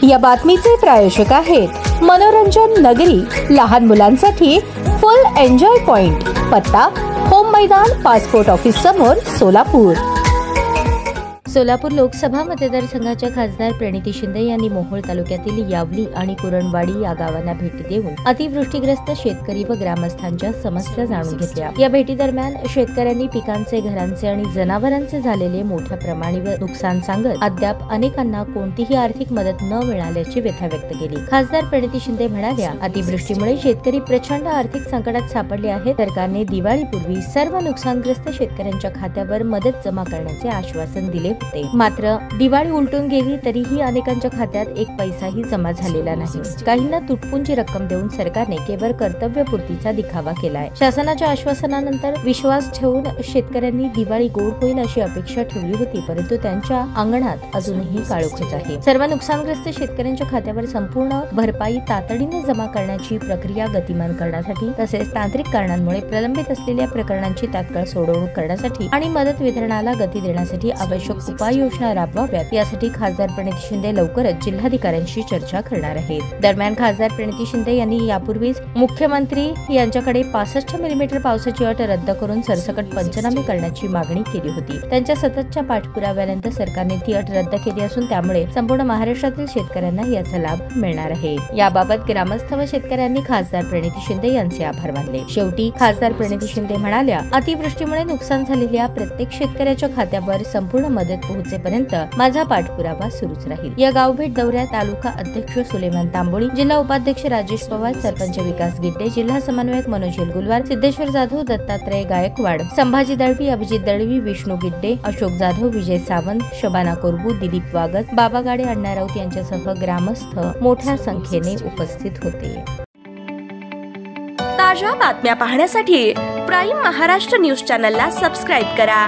या बातमीचे प्रायोजक आहेत मनोरंजन नगरी, लहान मुलांसाठी फुल एन्जॉय पॉइंट, पत्ता होम मैदान, पासपोर्ट ऑफिस समोर, सोलापूर। सोलापूर लोकसभा मतदारसंघाच्या खासदार प्रणिती शिंदे यांनी मोहोळ तालुक्यातील यावली आणि कुरणवाडी या गावांना भेटी देऊन अतिवृष्टीग्रस्त शेतकरी व ग्रामस्थांच्या समस्या जाणून घेतल्या। या भेटी दरम्यान शेतकऱ्यांनी पिकांचे, घरांचे आणि जनावरांचे झालेले मोठ्या प्रमाणावर नुकसान सांगत अद्याप अनेकांना कोणतीही आर्थिक मदत न मिळाल्याची व्यथा व्यक्त केली। खासदार प्रणिती शिंदे म्हणाल्या, अतिवृष्टीमुळे शेतकरी प्रचंड आर्थिक संकटात सापडले आहेत। सरकारने दिवाळीपूर्वी सर्व नुकसानग्रस्त शेतकऱ्यांच्या खात्यावर मदत जमा करण्याचे आश्वासन दिले होते, मात्र दिवाळी उलटून गेली तरीही अनेकांच्या खात्यात एक पैसाही जमा झालेला नाही। काहींना तुटपुंजी रक्कम देऊन सरकारने केवळ कर्तव्यपूर्तीचा दिखावा केलाय। शासनाच्या आश्वासनानंतर विश्वास ठेवून शेतकऱ्यांनी दिवाळी गोड होईल अशी अपेक्षा ठेवली होती, परंतु त्यांच्या अंगणात अजूनही काळोखच आहे। सर्व नुकसानग्रस्त शेतकऱ्यांच्या खात्यावर संपूर्ण भरपाई तातडीने जमा करण्याची प्रक्रिया गतिमान करण्यासाठी तसेच तांत्रिक कारणांमुळे प्रलंबित असलेल्या प्रकरणांची तात्काळ सोडवणूक करण्यासाठी आणि मदत वितरणाला गती देण्यासाठी आवश्यक उपाययोजना राबवाव्यात, यासाठी खासदार प्रणिती शिंदे लवकरच जिल्हाधिकाऱ्यांशी चर्चा करणार आहेत। दरम्यान खासदार प्रणिती शिंदे यांनी यापूर्वीच मुख्यमंत्री यांच्याकडे 65 मिलीमीटर पावसाची अट रद्द करून सरसकट पंचनामे करण्याची मागणी केली होती। त्यांच्या सततच्या पाठपुराव्यानंतर सरकारने ती अट रद्द केली असून त्यामुळे संपूर्ण महाराष्ट्रातील शेतकऱ्यांना याचा लाभ मिळणार आहे। याबाबत ग्रामस्थ व शेतकऱ्यांनी खासदार प्रणिती शिंदे यांचे आभार मानले। शेवटी खासदार प्रणिती शिंदे म्हणाल्या, अतिवृष्टीमुळे नुकसान झालेल्या प्रत्येक शेतकऱ्याच्या खात्यावर संपूर्ण मदत पोहोचेपर्यंत माझा पाठपुरावा सुरूच राहील। या गावभेट दौऱ्यात तालुका अध्यक्ष सुलेमान तांबोळी, जिल्हा उपाध्यक्ष राजेश पवार, सरपंच विकास गिड्डे, जिल्हा समन्वयक मनोज येलगुलवार, सिद्धेश्वर जाधव, दत्तात्रय गायकवाड, संभाजी दळवी, अभिजित दळवी, विष्णू गिड्डे, अशोक जाधव, विजय सावंत, शबाना कोरबू, दिलीप वागत, बाबा गाडे, अण्णा राऊत यांच्यासह ग्रामस्थ मोठ्या संख्येने उपस्थित होते। ताज्या बातम्या पाहण्यासाठी प्राईम महाराष्ट्र न्यूज चॅनलला सबस्क्राईब करा।